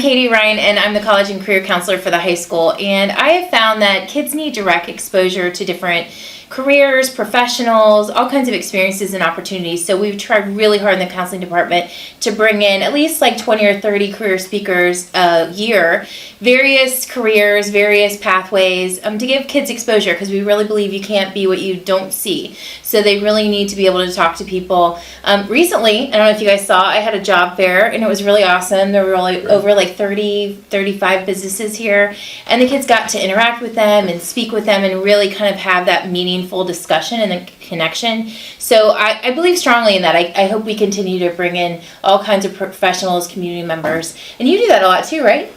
Katie Ryan, and I'm the college and career counselor for the high school. And I have found that kids need direct exposure to different careers, professionals, all kinds of experiences and opportunities. So we've tried really hard in the counseling department to bring in at least like 20 or 30 career speakers a year, various careers, various pathways, to give kids exposure, because we really believe you can't be what you don't see. So they really need to be able to talk to people. Recently, I don't know if you guys saw, I had a job fair, and it was really awesome. There were over like 30, 35 businesses here, and the kids got to interact with them and speak with them and really kind of have that meaningful discussion and the connection. So I believe strongly in that. I hope we continue to bring in all kinds of professionals, community members. And you do that a lot too, right?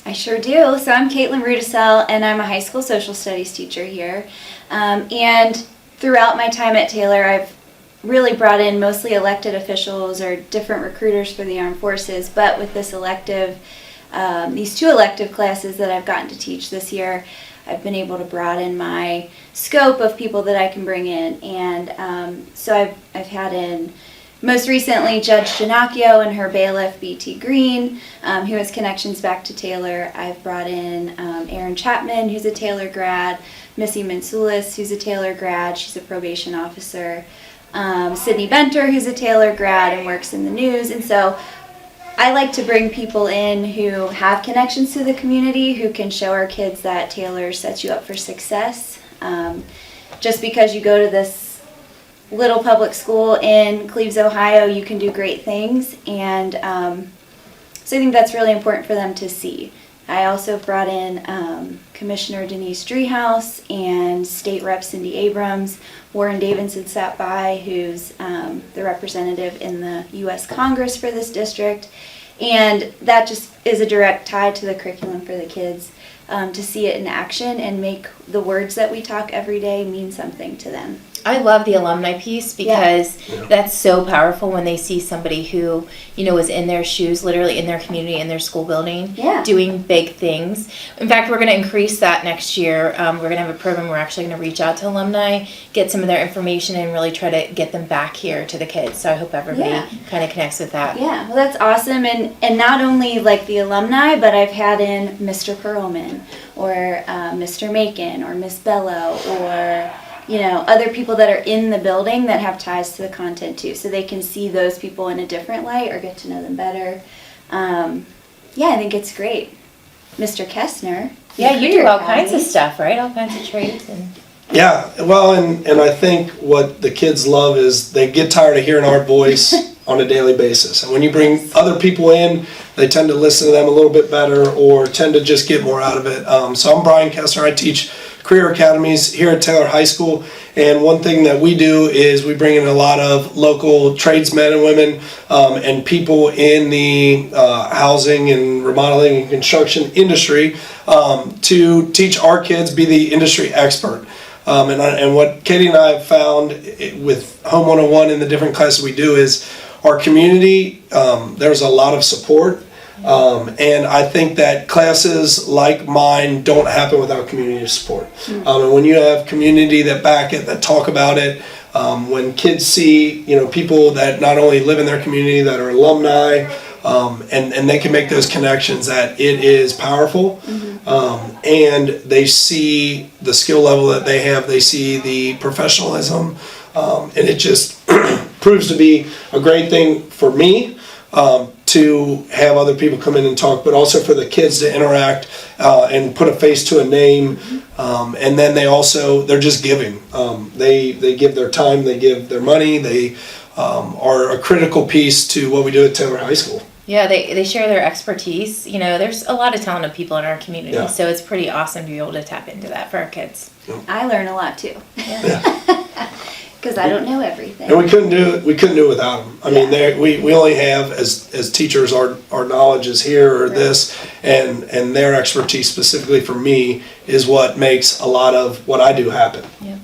I sure do. So I'm Rudisell, and I'm a high school social studies teacher here. And throughout my time at Taylor, I've really brought in mostly elected officials or different recruiters for the armed forces. But with this elective, these two elective classes that I've gotten to teach this year, I've been able to broaden my scope of people that I can bring in. And so I've had in, most recently, Judge Giannacchio and her bailiff, B.T. Green, who has connections back to Taylor. I've brought in Erin Chapman, who's a Taylor grad, Missy Mansoulis, who's a Taylor grad, she's a probation officer, Sydney Benter, who's a Taylor grad and works in the news. And so I like to bring people in who have connections to the community, who can show our kids that Taylor sets you up for success. Just because you go to this little public school in Cleves, Ohio, you can do great things. And so I think that's really important for them to see. I also brought in Commissioner Denise Driehaus and State Rep Cindy Abrams. Warren Davidson sat by, who's the representative in the U.S. Congress for this district. And that just is a direct tie to the curriculum for the kids, to see it in action and make the words that we talk every day mean something to them. I love the alumni piece because that's so powerful when they see somebody who, was in their shoes, literally in their community, in their school building, doing big things. In fact, we're going to increase that next year. We're going to have a program. We're actually going to reach out to alumni, get some of their information, and really try to get them back here to the kids. So I hope everybody kind of connects with that. Yeah, well, that's awesome. And not only like the alumni, but I've had in Mr. Perlman or Mr. Macon or Miss Bello or other people that are in the building that have ties to the content too, so they can see those people in a different light or get to know them better. I think it's great. Mr. Kestner. Yeah, you do all kinds of stuff, right? All kinds of trades. Yeah, well, and I think what the kids love is they get tired of hearing our voice on a daily basis. And when you bring other people in, they tend to listen to them a little bit better or tend to just get more out of it. So I'm Brian Kestner. I teach career academies here at Taylor High School. And one thing that we do is we bring in a lot of local tradesmen and women and people in the housing and remodeling and construction industry to teach our kids, be the industry expert. And what Katie and I have found with Home 101 and the different classes we do is our community, there's a lot of support. And I think that classes like mine don't happen without community support. And when you have community that back it, that talk about it, when kids see, people that not only live in their community that are alumni, and they can make those connections, that it is powerful. And they see the skill level that they have, they see the professionalism, and it just proves to be a great thing for me to have other people come in and talk, but also for the kids to interact and put a face to a name. And then they're just giving. They give their time, they give their money, they are a critical piece to what we do at Taylor High School. Yeah, they share their expertise. There's a lot of talented people in our community, so it's pretty awesome to be able to tap into that for our kids. I learn a lot too. Because I don't know everything. And we couldn't do it without them. I mean, we only have, as teachers, our knowledge is here or this, and their expertise specifically for me is what makes a lot of what I do happen. Yeah.